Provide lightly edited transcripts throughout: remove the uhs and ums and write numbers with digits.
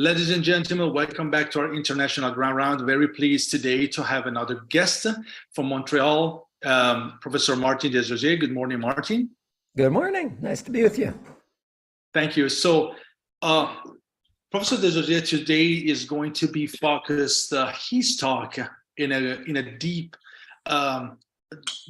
Ladies and gentlemen, welcome back to our International Grand Round. Very pleased today to have another guest from Montreal, Professor Martin Desrosiers. Good morning, Martin. Good morning. Nice to be with you. Thank you. So, Professor Desrosiers today is going to be focused, his talk in a deep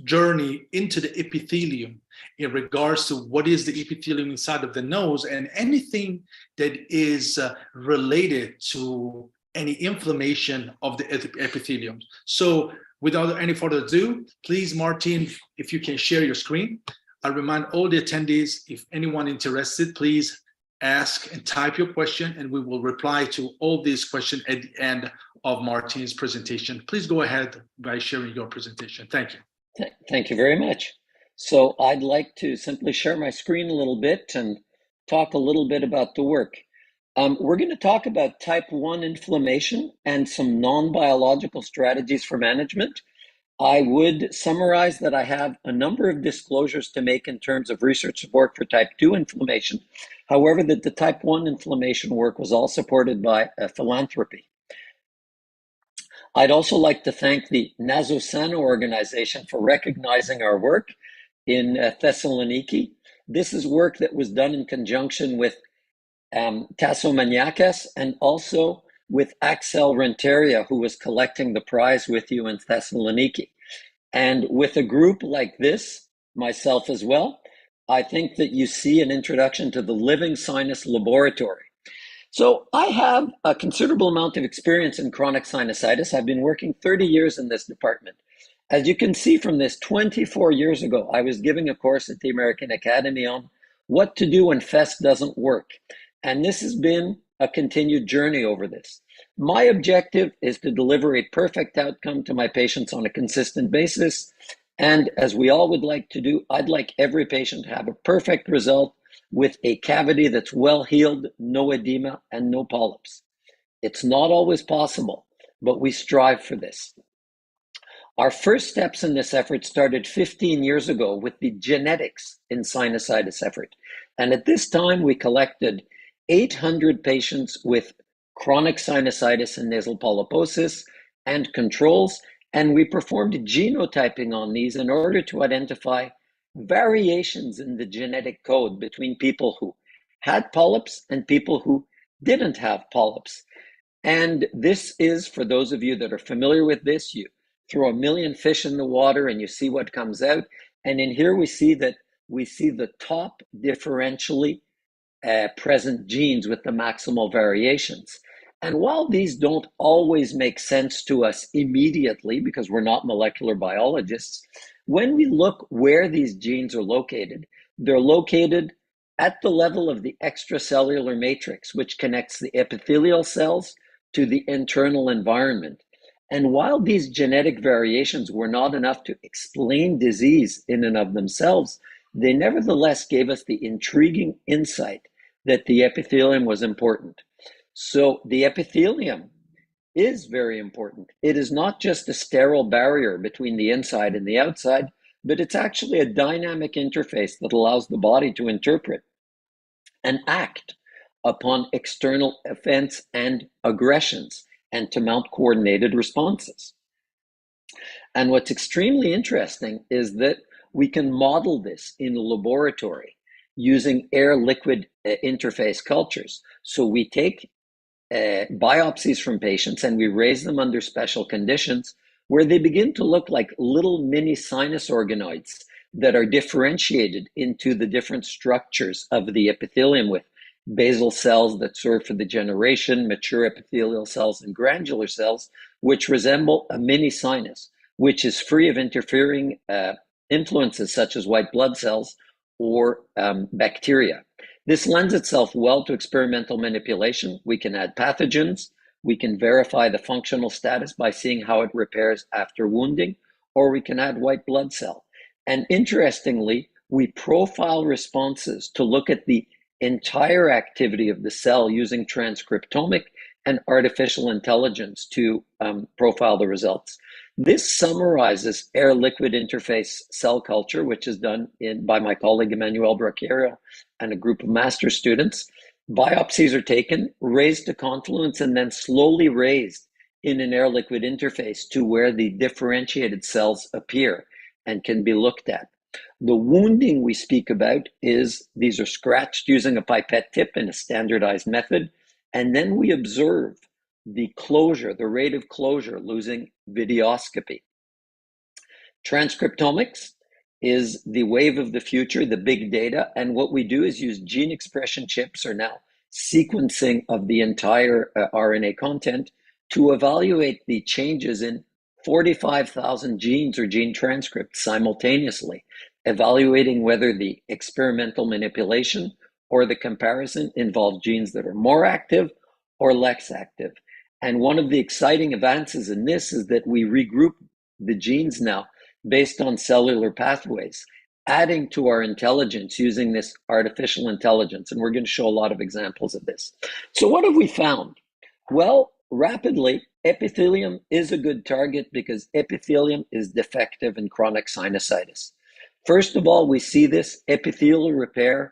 journey into the epithelium in regards to what is the epithelium inside of the nose and anything that is related to any inflammation of the epithelium. So without any further ado, please, Martin, if you can share your screen. I remind all the attendees, if anyone interested, please ask and type your question and we will reply to all these questions at the end of Martin's presentation. Please go ahead by sharing your presentation. Thank you. Thank you very much. So I'd like to simply share my screen a little bit and talk a little bit about the work. We're going to talk about type 1 inflammation and some non-biological strategies for management. I would summarize that I have a number of disclosures to make in terms of research support for type 2 inflammation. However, that the type 1 inflammation work was all supported by philanthropy. I'd also like to thank the Nasosano organization for recognizing our work in Thessaloniki. This is work that was done in conjunction with Tasso Maniakas and also with Axel Renteria, who was collecting the prize with you in Thessaloniki. And with a group like this, myself as well, I think that you see an introduction to the living sinus laboratory. So I have a considerable amount of experience in chronic sinusitis. I've been working 30 years in this department. As you can see from this, 24 years ago, I was giving a course at the American Academy on what to do when FEST doesn't work. And this has been a continued journey over this. My objective is to deliver a perfect outcome to my patients on a consistent basis. And as we all would like to do, I'd like every patient to have a perfect result with a cavity that's well healed, no edema, and no polyps. It's not always possible, but we strive for this. Our first steps in this effort started 15 years ago with the genetics in sinusitis effort. And at this time, we collected 800 patients with chronic sinusitis and nasal polyposis and controls, and we performed genotyping on these in order to identify variations in the genetic code between people who had polyps and people who didn't have polyps. And this is, for those of you that are familiar with this, you throw a million fish in the water and you see what comes out. And in here we see the top differentially present genes with the maximal variations. And while these don't always make sense to us immediately because we're not molecular biologists, when we look where these genes are located, they're located at the level of the extracellular matrix, which connects the epithelial cells to the internal environment. And while these genetic variations were not enough to explain disease in and of themselves, they nevertheless gave us the intriguing insight that the epithelium was important. So the epithelium is very important. It is not just a sterile barrier between the inside and the outside, but it's actually a dynamic interface that allows the body to interpret and act upon external events and aggressions and to mount coordinated responses. And what's extremely interesting is that we can model this in a laboratory using air-liquid interface cultures. So we take biopsies from patients and we raise them under special conditions where they begin to look like little mini sinus organoids that are differentiated into the different structures of the epithelium with basal cells that serve for the generation, mature epithelial cells, and granular cells, which resemble a mini sinus, which is free of interfering influences such as white blood cells or bacteria. This lends itself well to experimental manipulation. We can add pathogens. We can verify the functional status by seeing how it repairs after wounding, or we can add white blood cell. And interestingly, we profile responses to look at the entire activity of the cell using transcriptomic and artificial intelligence to profile the results. This summarizes air-liquid interface cell culture, which is done by my colleague Emmanuel Bracchiero and a group of master students. Biopsies are taken, raised to confluence, and then slowly raised in an air-liquid interface to where the differentiated cells appear and can be looked at. The wounding we speak about is these are scratched using a pipette tip in a standardized method, and then we observe the closure, the rate of closure, losing videoscopy. Transcriptomics is the wave of the future, the big data, and what we do is use gene expression chips or now sequencing of the entire RNA content to evaluate the changes in 45,000 genes or gene transcripts simultaneously, evaluating whether the experimental manipulation or the comparison involves genes that are more active or less active. And one of the exciting advances in this is that we regroup the genes now based on cellular pathways, adding to our intelligence using this artificial intelligence. And we're going to show a lot of examples of this. So what have we found? Well, rapidly, epithelium is a good target because epithelium is defective in chronic sinusitis. First of all, we see this epithelium repairs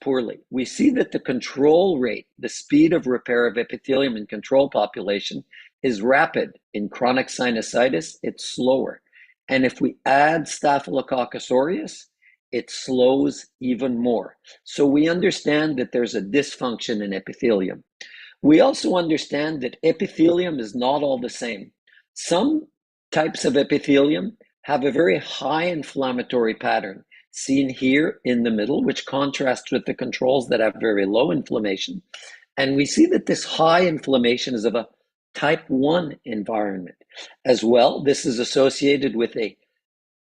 poorly. We see that the control rate, the speed of repair of epithelium in control population is rapid. In chronic sinusitis, it's slower. And if we add Staphylococcus aureus, it slows even more. So we understand that there's a dysfunction in epithelium. We also understand that epithelium is not all the same. Some types of epithelium have a very high inflammatory pattern, seen here in the middle, which contrasts with the controls that have very low inflammation. And we see that this high inflammation is of a type 1 environment. As well, this is associated with a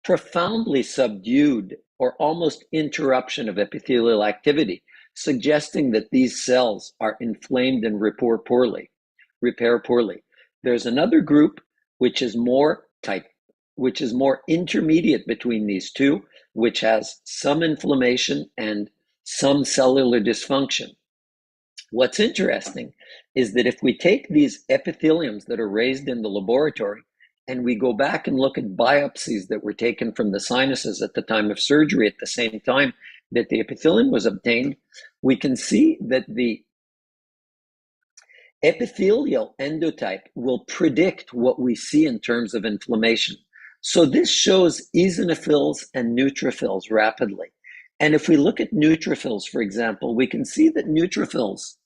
profoundly subdued or almost interruption of epithelial activity, suggesting that these cells are inflamed and repair poorly. There's another group which is more intermediate between these two, which has some inflammation and some cellular dysfunction. What's interesting is that if we take these epitheliums that are raised in the laboratory and we go back and look at biopsies that were taken from the sinuses at the time of surgery at the same time that the epithelium was obtained, we can see that the epithelial endotype will predict what we see in terms of inflammation. So this shows eosinophils and neutrophils rapidly. And if we look at neutrophils, for example, we can see that neutrophils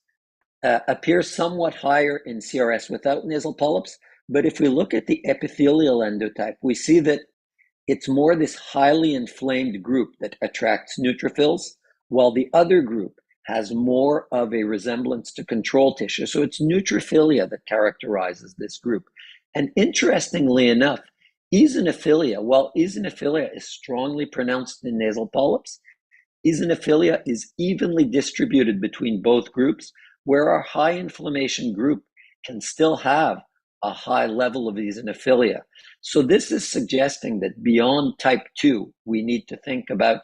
appear somewhat higher in CRS without nasal polyps. But if we look at the epithelial endotype, we see that it's more this highly inflamed group that attracts neutrophils, while the other group has more of a resemblance to control tissue. So it's neutrophilia that characterizes this group. And interestingly enough, eosinophilia, while eosinophilia is strongly pronounced in nasal polyps, eosinophilia is evenly distributed between both groups, where our high inflammation group can still have a high level of eosinophilia. So this is suggesting that beyond type 2, we need to think about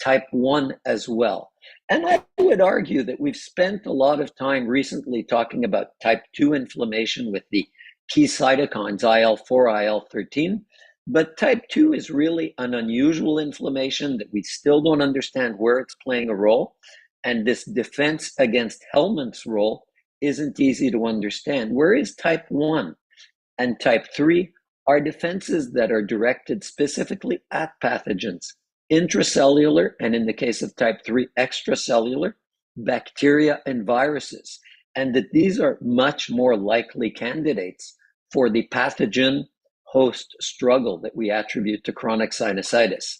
type 1 as well. And I would argue that we've spent a lot of time recently talking about type 2 inflammation with the key cytokines IL-4, IL-13, but type 2 is really an unusual inflammation that we still don't understand where it's playing a role. And this defense against Hellman's role isn't easy to understand. Where is type 1 and type 3 are defenses that are directed specifically at pathogens, intracellular, and in the case of type 3, extracellular, bacteria and viruses, and that these are much more likely candidates for the pathogen-host struggle that we attribute to chronic sinusitis.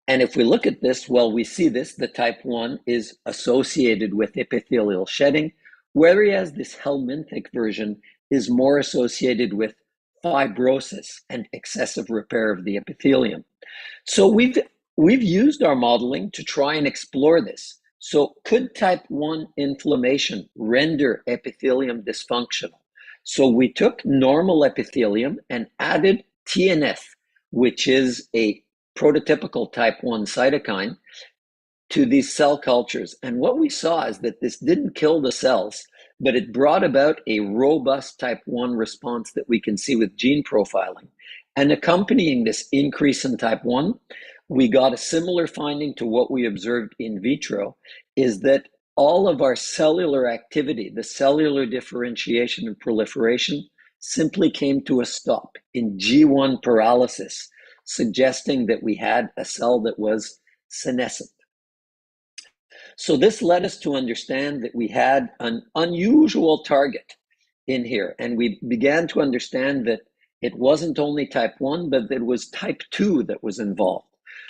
And if we look at this, well, we see this, the type 1 is associated with epithelial shedding, whereas this helminthic version is more associated with fibrosis and excessive repair of the epithelium. So we've used our modeling to try and explore this. So could type 1 inflammation render epithelium dysfunctional? So we took normal epithelium and added TNF, which is a prototypical type 1 cytokine, to these cell cultures. And what we saw is that this didn't kill the cells, but it brought about a robust type 1 response that we can see with gene profiling. And accompanying this increase in type 1, we got a similar finding to what we observed in vitro, is that all of our cellular activity, the cellular differentiation and proliferation, simply came to a stop in G1 paralysis, suggesting that we had a cell that was senescent. So this led us to understand that we had an unusual target in here, and we began to understand that it wasn't only type 1, but that it was type 2 that was involved.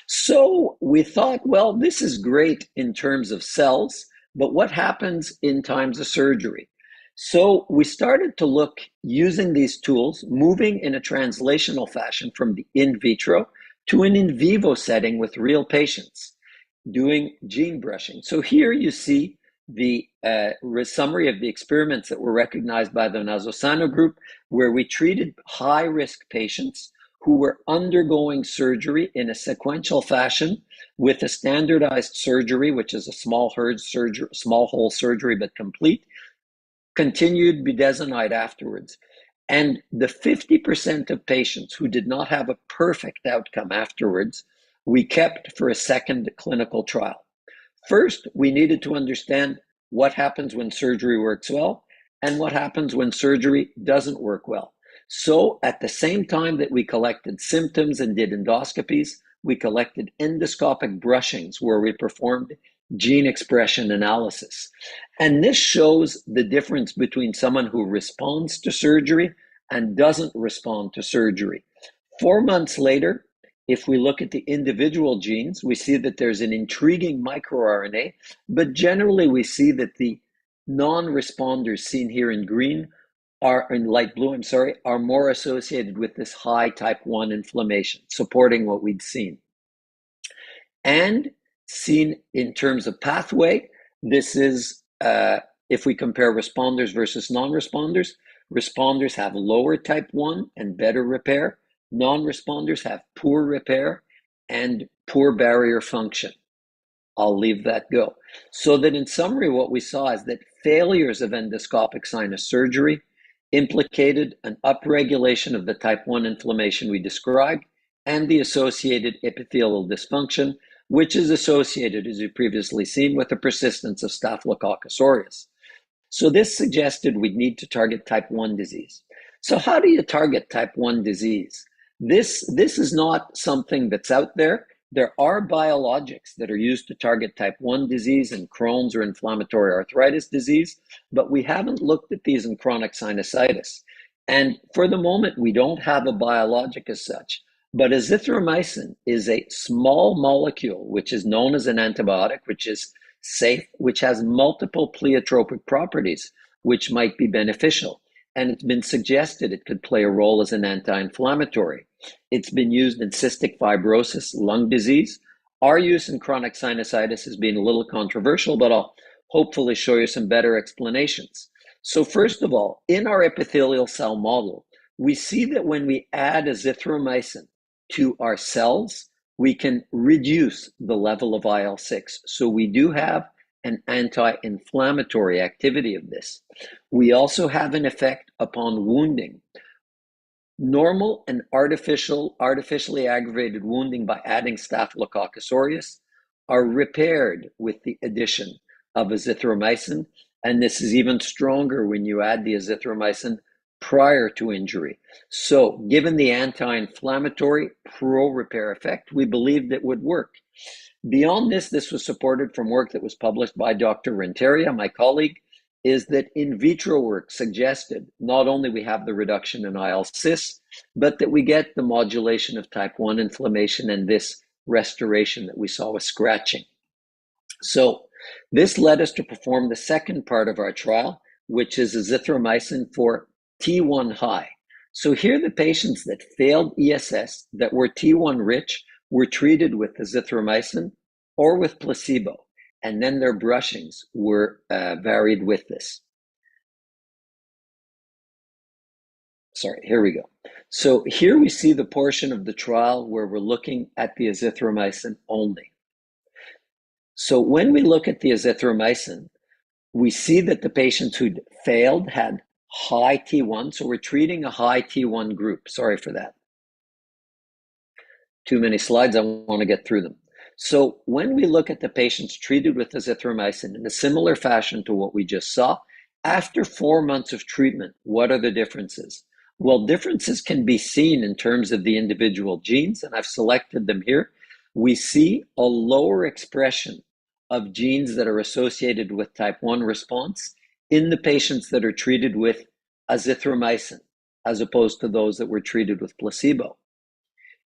So we thought, well, this is great in terms of cells, but what happens in times of surgery? So we started to look using these tools, moving in a translational fashion from the in vitro to an in vivo setting with real patients, doing gene brushing. So here you see the summary of the experiments that were recognized by the Nazosano group, where we treated high-risk patients who were undergoing surgery in a sequential fashion with a standardized surgery, which is a small hole surgery, but complete, continued budesonide afterwards. And the 50% of patients who did not have a perfect outcome afterwards, we kept for a second clinical trial. First, we needed to understand what happens when surgery works well and what happens when surgery doesn't work well. So at the same time that we collected symptoms and did endoscopies, we collected endoscopic brushings where we performed gene expression analysis. And this shows the difference between someone who responds to surgery and doesn't respond to surgery. 4 months later, if we look at the individual genes, we see that there's an intriguing microRNA, but generally we see that the non-responders seen here in green are in light blue, are more associated with this high type 1 inflammation, supporting what we'd seen. And seen in terms of pathway, this is, if we compare responders versus non-responders, responders have lower type 1 and better repair. Non-responders have poor repair and poor barrier function. I'll leave that go. So that in summary, what we saw is that failures of endoscopic sinus surgery implicated an upregulation of the type 1 inflammation we described and the associated epithelial dysfunction, which is associated, as you've previously seen, with the persistence of Staphylococcus aureus. So this suggested we'd need to target type 1 disease. So how do you target type 1 disease? This is not something that's out there. There are biologics that are used to target type 1 disease and Crohn's or inflammatory arthritis disease, but we haven't looked at these in chronic sinusitis. And for the moment, we don't have a biologic as such. But azithromycin is a small molecule, which is known as an antibiotic, which is safe, which has multiple pleiotropic properties, which might be beneficial. And it's been suggested it could play a role as an anti-inflammatory. It's been used in cystic fibrosis, lung disease. Our use in chronic sinusitis has been a little controversial, but I'll hopefully show you some better explanations. So first of all, in our epithelial cell model, we see that when we add azithromycin to our cells, we can reduce the level of IL-6. So we do have an anti-inflammatory activity of this. We also have an effect upon wounding. Normal and artificially aggravated wounding by adding Staphylococcus aureus are repaired with the addition of azithromycin, and this is even stronger when you add the azithromycin prior to injury. So given the anti-inflammatory pro-repair effect, we believed it would work. Beyond this, this was supported from work that was published by Dr. Renteria, my colleague, is that in vitro work suggested not only we have the reduction in IL-6, but that we get the modulation of type 1 inflammation and this restoration that we saw with scratching. So this led us to perform the second part of our trial, which is azithromycin for T1 high. So here the patients that failed ESS that were T1 rich were treated with azithromycin or with placebo, and then their brushings were varied with this. Sorry, here we go. So here we see the portion of the trial where we're looking at the azithromycin only. So when we look at the azithromycin, we see that the patients who'd failed had high T1, so we're treating a high T1 group. Sorry for that. too many slides. I want to get through them. So when we look at the patients treated with azithromycin in a similar fashion to what we just saw, after 4 months of treatment, what are the differences? Well, differences can be seen in terms of the individual genes, and I've selected them here. We see a lower expression of genes that are associated with type 1 response in the patients that are treated with azithromycin, as opposed to those that were treated with placebo.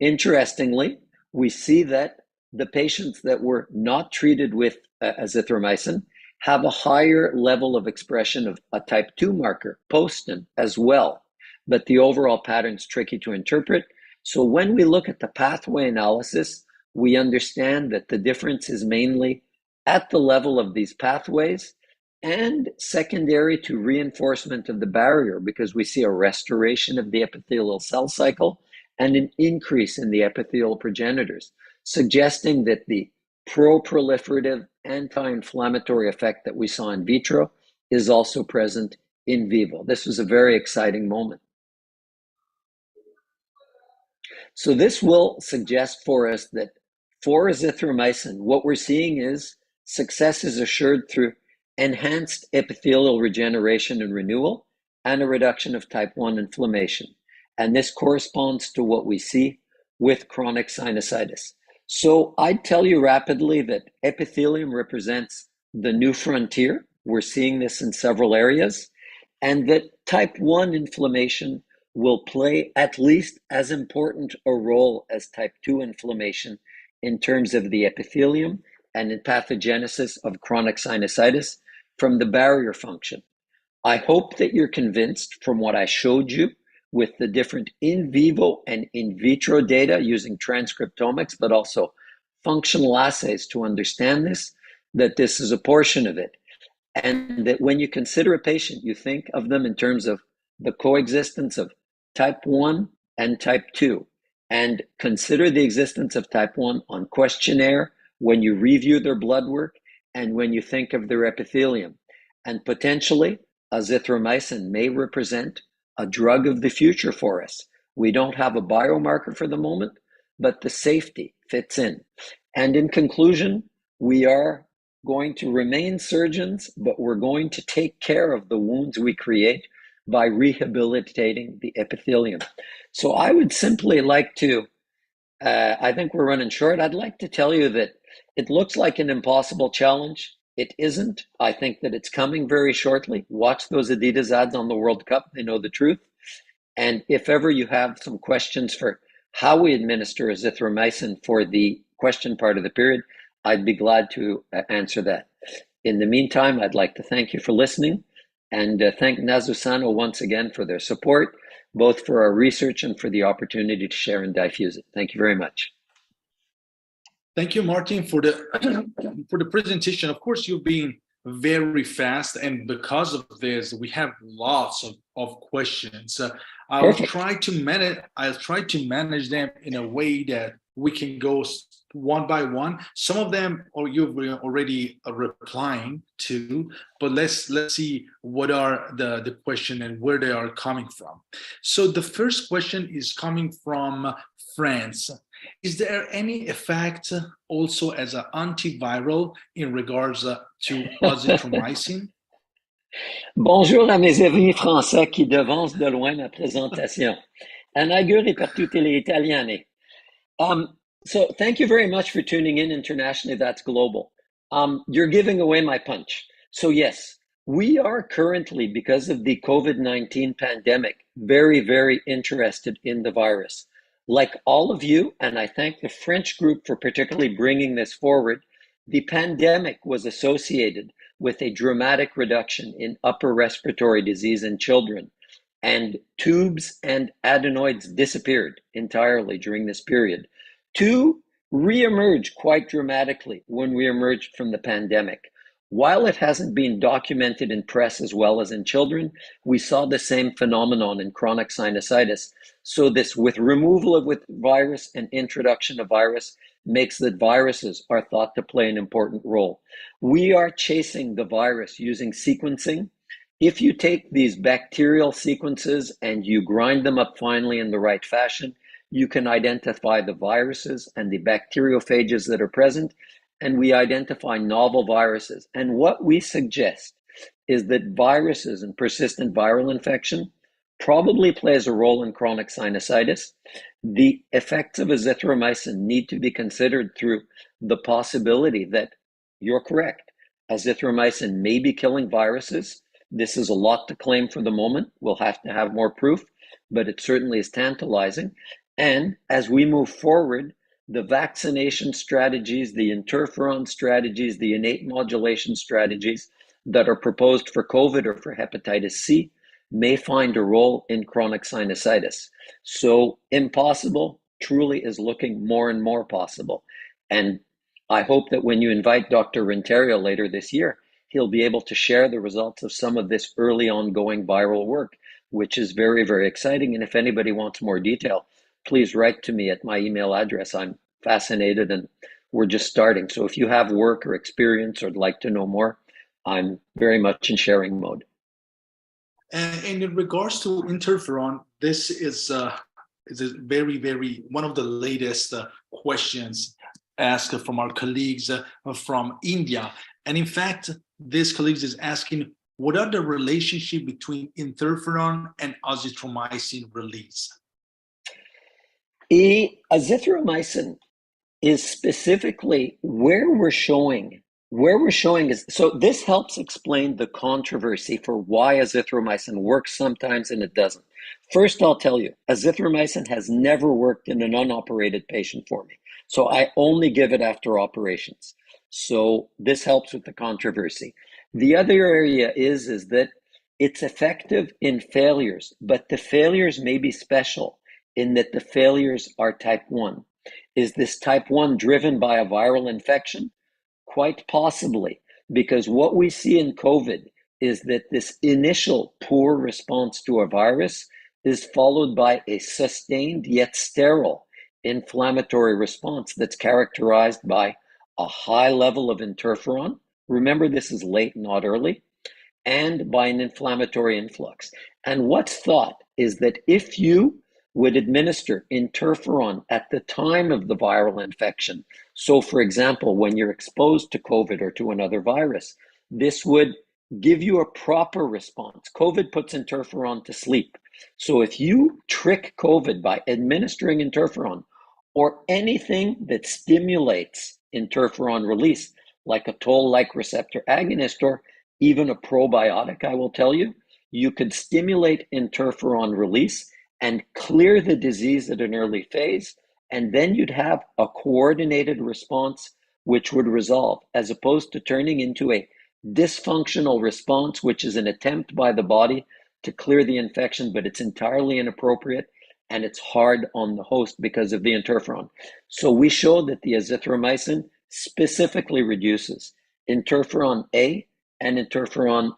Interestingly, we see that the patients that were not treated with azithromycin have a higher level of expression of a type 2 marker, postin, as well. But the overall pattern is tricky to interpret. So when we look at the pathway analysis, we understand that the difference is mainly at the level of these pathways and secondary to reinforcement of the barrier, because we see a restoration of the epithelial cell cycle and an increase in the epithelial progenitors, suggesting that the pro-proliferative anti-inflammatory effect that we saw in vitro is also present in vivo. This was a very exciting moment. So this will suggest for us that for azithromycin, what we're seeing is success is assured through enhanced epithelial regeneration and renewal and a reduction of type 1 inflammation. And this corresponds to what we see with chronic sinusitis. So I'd tell you rapidly that epithelium represents the new frontier. We're seeing this in several areas, and that type 1 inflammation will play at least as important a role as type 2 inflammation in terms of the epithelium and in pathogenesis of chronic sinusitis from the barrier function. I hope that you're convinced from what I showed you with the different in vivo and in vitro data using transcriptomics, but also functional assays to understand this, that this is a portion of it. And that when you consider a patient, you think of them in terms of the coexistence of type 1 and type 2, and consider the existence of type 1 on questionnaire when you review their blood work and when you think of their epithelium. And potentially, azithromycin may represent a drug of the future for us. We don't have a biomarker for the moment, but the safety fits in. And in conclusion, we are going to remain surgeons, but we're going to take care of the wounds we create by rehabilitating the epithelium. So I would simply like to, I think we're running short. I'd like to tell you that it looks like an impossible challenge. It isn't. I think that it's coming very shortly. Watch those Adidas ads on the World Cup. They know the truth. And if ever you have some questions for how we administer azithromycin for the question part of the period, I'd be glad to answer that. In the meantime, I'd like to thank you for listening and thank Nazusano once again for their support, both for our research and for the opportunity to share and diffuse it. Thank you very much. Thank you, Martin, for the presentation. Of course, you've been very fast, and because of this, we have lots of questions. I'll try to manage them in a way that we can go one by one. Some of them you've already replying to, but let's see what are the question and where they are coming from. So the first question is coming from France. Is there any effect also as an antiviral in regards to azithromycin? Bonjour à mes amis français qui devancent de loin ma présentation. Auguri per tutti gli italiani. So thank you very much for tuning in internationally. That's global. You're giving away my punch. So yes, we are currently, because of the COVID-19 pandemic, very, very interested in the virus. Like all of you, and I thank the French group for particularly bringing this forward, the pandemic was associated with a dramatic reduction in upper respiratory disease in children, and tubes and adenoids disappeared entirely during this period, to reemerge quite dramatically when we emerged from the pandemic. While it hasn't been documented in press as well as in children, we saw the same phenomenon in chronic sinusitis. So this, with removal of virus and introduction of virus, makes that viruses are thought to play an important role. We are chasing the virus using sequencing. If you take these bacterial sequences and you grind them up finely in the right fashion, you can identify the viruses and the bacteriophages that are present, and we identify novel viruses. And what we suggest is that viruses and persistent viral infection probably plays a role in chronic sinusitis. The effects of azithromycin need to be considered through the possibility that you're correct. Azithromycin may be killing viruses. This is a lot to claim for the moment. We'll have to have more proof, but it certainly is tantalizing. And as we move forward, the vaccination strategies, the interferon strategies, the innate modulation strategies that are proposed for COVID or for hepatitis C may find a role in chronic sinusitis. So impossible truly is looking more and more possible. And I hope that when you invite Dr. Renteria later this year, he'll be able to share the results of some of this early ongoing viral work, which is very, very exciting. And if anybody wants more detail, please write to me at my email address. I'm fascinated and we're just starting. So if you have work or experience or would like to know more, I'm very much in sharing mode. And in regards to interferon, this is a very, very one of the latest questions asked from our colleagues from India. And in fact, this colleague is asking, what are the relationship between interferon and azithromycin release? Azithromycin is specifically where we're showing is, so this helps explain the controversy for why azithromycin works sometimes and it doesn't. First, I'll tell you, azithromycin has never worked in an unoperated patient for me. So I only give it after operations. So this helps with the controversy. The other area is that it's effective in failures, but the failures may be special in that the failures are type 1. Is this type 1 driven by a viral infection? Quite possibly, because what we see in COVID is that this initial poor response to a virus is followed by a sustained yet sterile inflammatory response that's characterized by a high level of interferon. Remember, this is late, not early, and by an inflammatory influx. And what's thought is that if you would administer interferon at the time of the viral infection, so for example, when you're exposed to COVID or to another virus, this would give you a proper response. COVID puts interferon to sleep. So if you trick COVID by administering interferon or anything that stimulates interferon release, like a toll-like receptor agonist or even a probiotic, I will tell you, you could stimulate interferon release and clear the disease at an early phase, and then you'd have a coordinated response which would resolve, as opposed to turning into a dysfunctional response, which is an attempt by the body to clear the infection, but it's entirely inappropriate and it's hard on the host because of the interferon. So we show that the azithromycin specifically reduces interferon A and interferon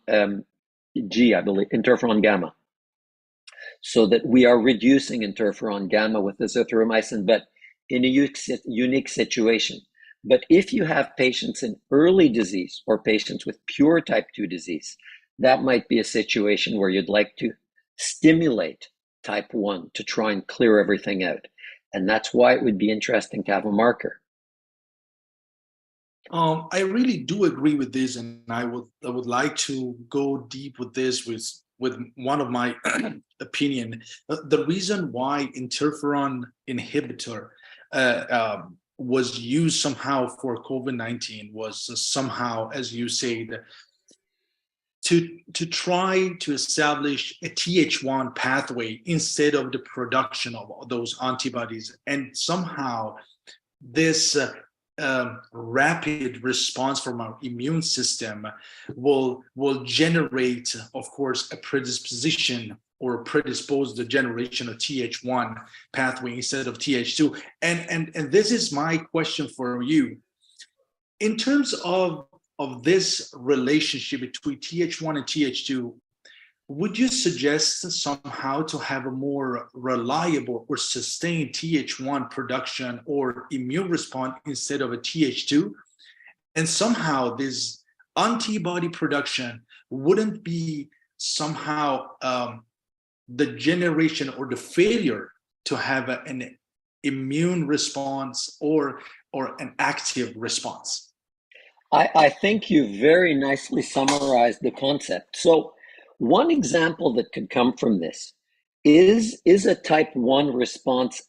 G, I believe, interferon gamma, so that we are reducing interferon gamma with azithromycin, but in a unique situation. But if you have patients in early disease or patients with pure type 2 disease, that might be a situation where you'd like to stimulate type 1 to try and clear everything out. And that's why it would be interesting to have a marker. I really do agree with this, and I would like to go deep with this with one of my opinion. The reason why interferon inhibitor was used somehow for COVID-19 was somehow, as you said, to try to establish a Th1 pathway instead of the production of those antibodies, and somehow this rapid response from our immune system will generate, of course, a predisposition or predispose the generation of Th1 pathway instead of Th2. And this is my question for you. In terms of this relationship between Th1 and Th2, would you suggest somehow to have a more reliable or sustained Th1 production or immune response instead of a Th2? And somehow this antibody production wouldn't be somehow the generation or the failure to have an immune response or an active response? I think you very nicely summarized the concept. So, one example that could come from this is a type 1 response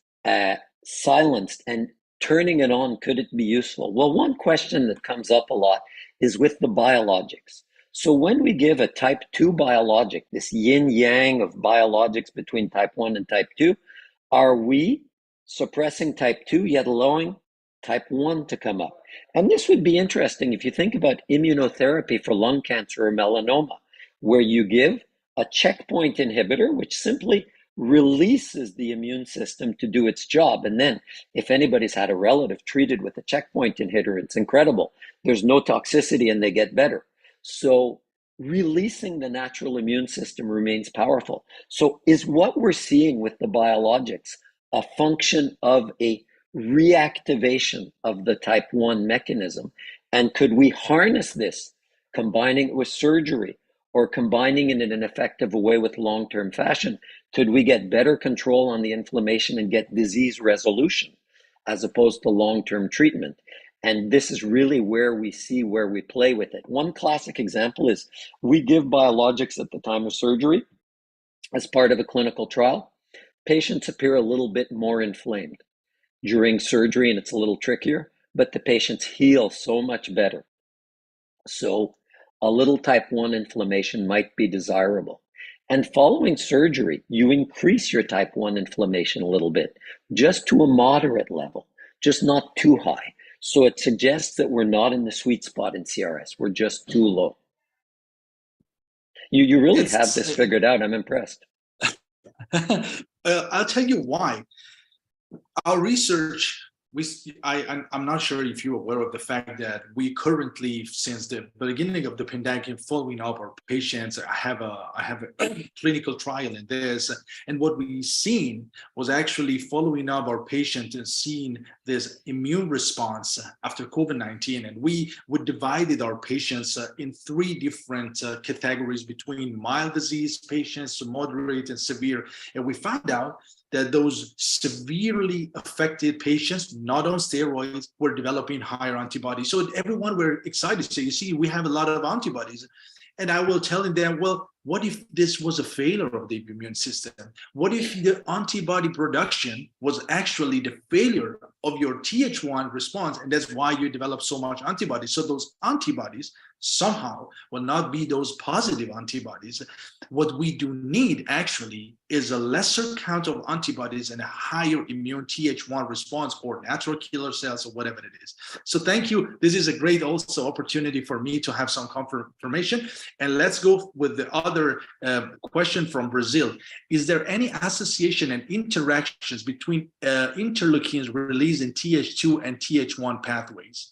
silenced, and turning it on, could it be useful? Well, one question that comes up a lot is with the biologics. So, when we give a type 2 biologic, this yin yang of biologics between type 1 and type 2, are we suppressing type 2 yet allowing type 1 to come up? And this would be interesting if you think about immunotherapy for lung cancer or melanoma, where you give a checkpoint inhibitor, which simply releases the immune system to do its job. And then, if anybody's had a relative treated with a checkpoint inhibitor, it's incredible. There's no toxicity and they get better. So, releasing the natural immune system remains powerful. So, is what we're seeing with the biologics a function of a reactivation of the type 1 mechanism? And could we harness this, combining it with surgery or combining it in an effective way with long-term fashion? Could we get better control on the inflammation and get disease resolution as opposed to long-term treatment? And this is really where we play with it. One classic example is we give biologics at the time of surgery as part of a clinical trial. Patients appear a little bit more inflamed during surgery, and it's a little trickier, but the patients heal so much better. So a little type 1 inflammation might be desirable. And following surgery, you increase your type 1 inflammation a little bit, just to a moderate level, just not too high. So it suggests that we're not in the sweet spot in CRS. We're just too low. You really have this figured out. I'm impressed. I'll tell you why. Our research, I'm not sure if you're aware of the fact that we currently, since the beginning of the pandemic, following up our patients, I have a clinical trial in this, and what we've seen was actually following up our patients and seeing this immune response after COVID-19, and we divided our patients in 3 different categories between mild disease patients to moderate and severe, and we found out that those severely affected patients, not on steroids, were developing higher antibodies. So everyone were excited. So you see, we have a lot of antibodies. And I will tell them, well, what if this was a failure of the immune system? What if the antibody production was actually the failure of your Th1 response, and that's why you develop so much antibodies? So those antibodies somehow will not be those positive antibodies. What we do need actually is a lesser count of antibodies and a higher immune Th1 response, or natural killer cells, or whatever it is. So thank you. This is a great also opportunity for me to have some confirmation. And let's go with the other question from Brazil. Is there any association and interactions between interleukins released in Th2 and Th1 pathways?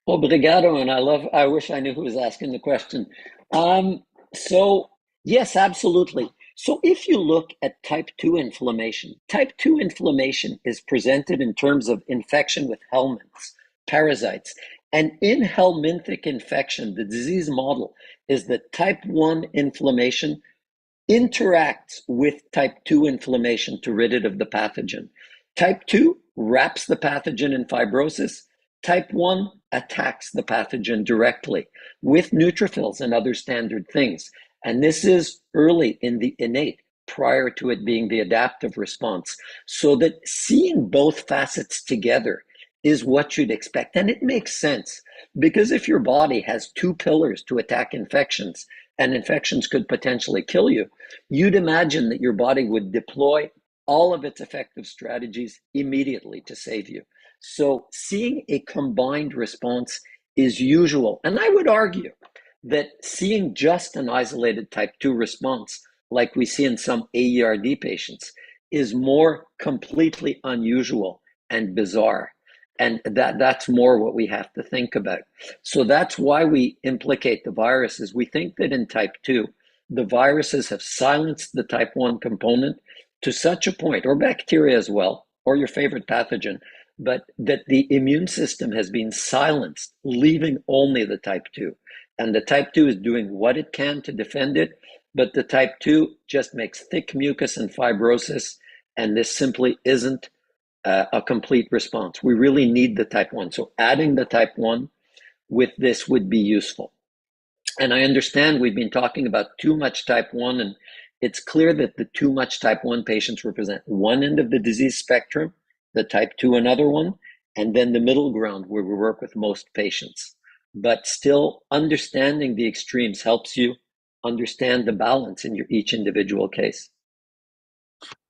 Obrigado, and I wish I knew who was asking the question. So yes, absolutely. So if you look at type 2 inflammation is presented in terms of infection with helminths, parasites. And in helminthic infection, the disease model is that type 1 inflammation interacts with type 2 inflammation to rid it of the pathogen. Type 2 wraps the pathogen in fibrosis. Type 1 attacks the pathogen directly with neutrophils and other standard things. And this is early in the innate, prior to it being the adaptive response. So that seeing both facets together is what you'd expect. And it makes sense, because if your body has 2 pillars to attack infections, and infections could potentially kill you, you'd imagine that your body would deploy all of its effective strategies immediately to save you. So seeing a combined response is usual. And I would argue that seeing just an isolated type 2 response, like we see in some AERD patients, is more completely unusual and bizarre. And that's more what we have to think about. So that's why we implicate the viruses. We think that in type 2, the viruses have silenced the type 1 component to such a point, or bacteria as well, or your favorite pathogen, but that the immune system has been silenced, leaving only the type 2. And the type 2 is doing what it can to defend it, but the type 2 just makes thick mucus and fibrosis and this simply isn't a complete response. We really need the type 1. So adding the type 1 with this would be useful. And I understand we've been talking about too much type 1, and it's clear that the too much type 1 patients represent one end of the disease spectrum, the type 2 another one, and then the middle ground where we work with most patients. But still, understanding the extremes helps you understand the balance in each individual case.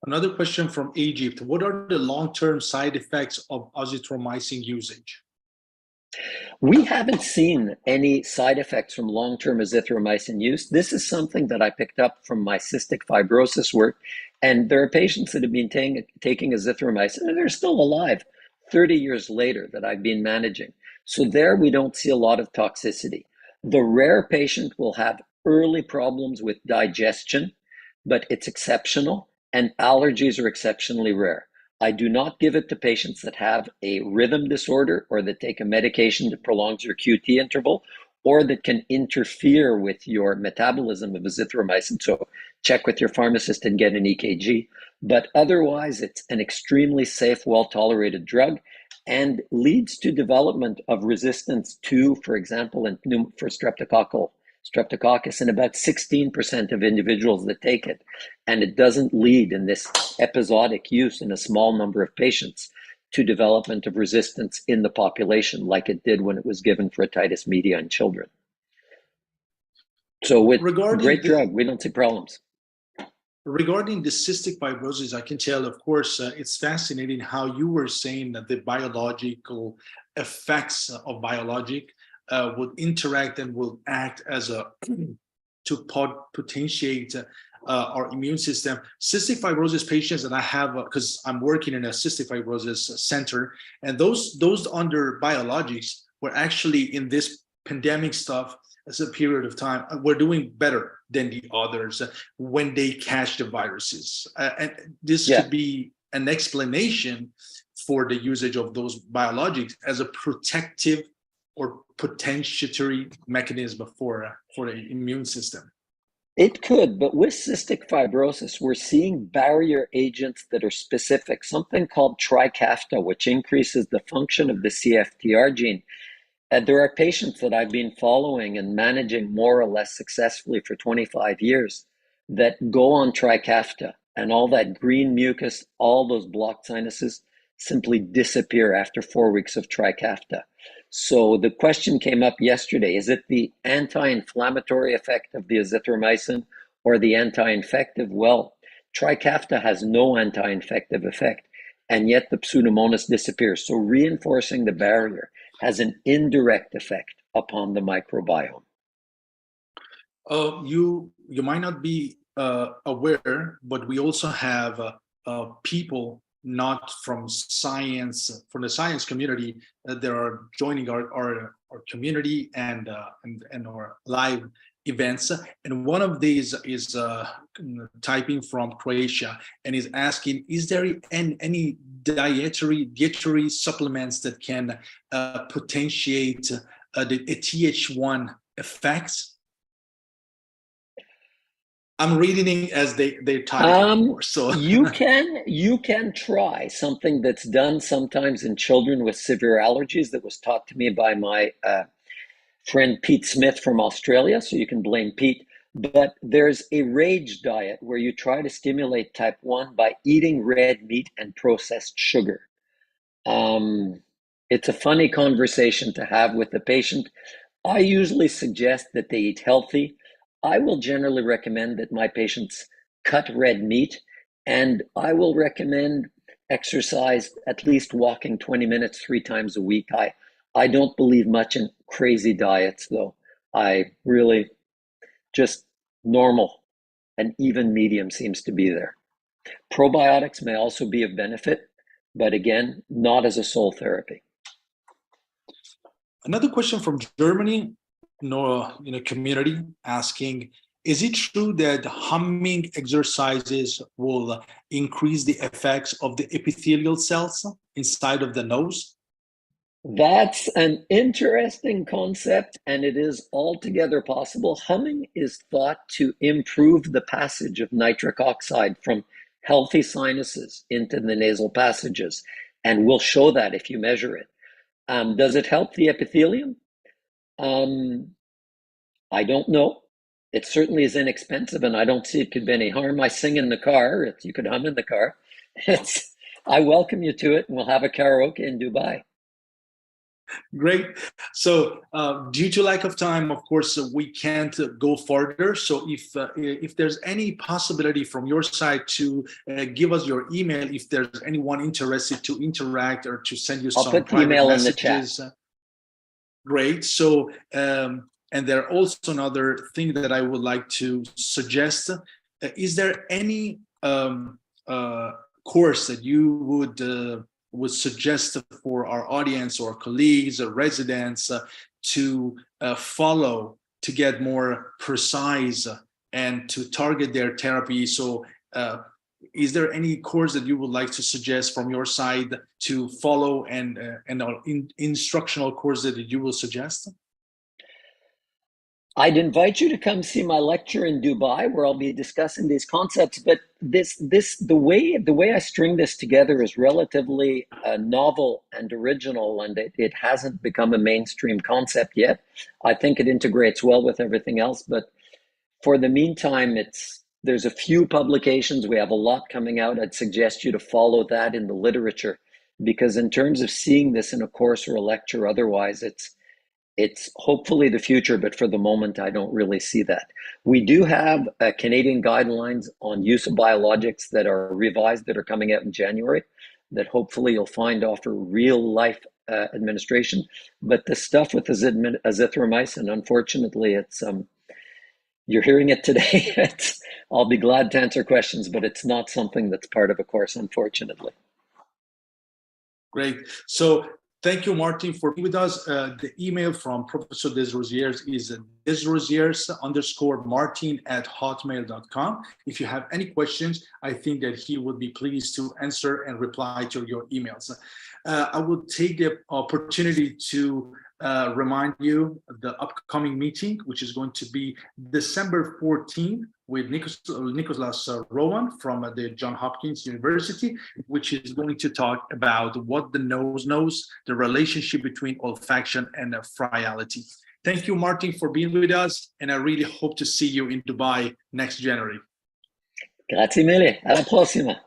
Another question from Egypt. What are the long-term side effects of azithromycin usage? We haven't seen any side effects from long-term azithromycin use. This is something that I picked up from my cystic fibrosis work, and there are patients that have been taking azithromycin and they're still alive 30 years later that I've been managing. So there we don't see a lot of toxicity. The rare patient will have early problems with digestion, but it's exceptional, and allergies are exceptionally rare. I do not give it to patients that have a rhythm disorder or that take a medication that prolongs your QT interval or that can interfere with your metabolism of azithromycin. So check with your pharmacist and get an EKG. But otherwise, it's an extremely safe, well-tolerated drug and leads to development of resistance to, for example, for streptococcus in about 16% of individuals that take it. And it doesn't lead in this episodic use in a small number of patients to development of resistance in the population like it did when it was given for otitis media in children. So with great drug, we don't see problems. Regarding the cystic fibrosis, I can tell, of course, it's fascinating how you were saying that the biological effects of biologic would interact and will act as a to potentiate our immune system. Cystic fibrosis patients that I have, because I'm working in a cystic fibrosis center, and those under biologics were actually in this pandemic stuff as a period of time, we're doing better than the others when they catch the viruses. And this could be an explanation for the usage of those biologics as a protective or potentiatory mechanism for the immune system. It could, but with cystic fibrosis, we're seeing barrier agents that are specific, something called Trikafta, which increases the function of the CFTR gene. There are patients that I've been following and managing more or less successfully for 25 years that go on Trikafta, and all that green mucus, all those blocked sinuses simply disappear after 4 weeks of Trikafta. So the question came up yesterday, is it the anti-inflammatory effect of the azithromycin or the anti-infective? Well, Trikafta has no anti-infective effect, and yet the Pseudomonas disappears. So reinforcing the barrier has an indirect effect upon the microbiome. You might not be aware, but we also have people not from science, from the science community, that are joining our community and our live events. And one of these is typing from Croatia and is asking, is there any dietary supplements that can potentiate the TH1 effects? I'm reading it as they type. So you can try something that's done sometimes in children with severe allergies that was taught to me by my friend Pete Smith from Australia, so you can blame Pete. But there's a rage diet where you try to stimulate type 1 by eating red meat and processed sugar. It's a funny conversation to have with the patient. I usually suggest that they eat healthy. I will generally recommend that my patients cut red meat, and I will recommend exercise, at least walking 20 minutes 3 times a week. I don't believe much in crazy diets, though. I really just normal and even medium seems to be there. Probiotics may also be of benefit, but again, not as a sole therapy. Another question from Germany, in a community asking, is it true that humming exercises will increase the effects of the epithelial cells inside of the nose? That's an interesting concept, and it is altogether possible. Humming is thought to improve the passage of nitric oxide from healthy sinuses into the nasal passages, and we'll show that if you measure it. Does it help the epithelium? I don't know. It certainly is inexpensive, and I don't see it could be any harm. I sing in the car. You could hum in the car. I welcome you to it, and we'll have a karaoke in Dubai. Great. So, due to lack of time, of course, we can't go further. So, if there's any possibility from your side to give us your email, if there's anyone interested to interact or to send you some private messages, great. So, and there also another thing that I would like to suggest. Is there any course that you would suggest for our audience or colleagues or residents to follow to get more precise and to target their therapy? So is there any course that you would like to suggest from your side to follow and instructional course that you will suggest? I'd invite you to come see my lecture in Dubai, where I'll be discussing these concepts. But the way I string this together is relatively novel and original, and it hasn't become a mainstream concept yet. I think it integrates well with everything else. But for the meantime, there's a few publications. We have a lot coming out. I'd suggest you to follow that in the literature, because in terms of seeing this in a course or a lecture, otherwise it's hopefully the future, but for the moment, I don't really see that. We do have Canadian guidelines on use of biologics that are revised, that are coming out in January, that hopefully you'll find offer real life administration. But the stuff with azithromycin, unfortunately, you're hearing it today. I'll be glad to answer questions, but it's not something that's part of a course, unfortunately. Great. So thank you, Martin, for being with us. The email from Professor Desrosiers is desrosiers_martin@hotmail.com. If you have any questions, I think that he would be pleased to answer and reply to your emails. I will take the opportunity to remind you of the upcoming meeting, which is going to be December 14th with Nicholas Rowan from the Johns Hopkins University, which is going to talk about what the nose knows, the relationship between olfaction and friability. Thank you, Martin, for being with us, and I really hope to see you in Dubai next January. Grazie mille, alla prossima.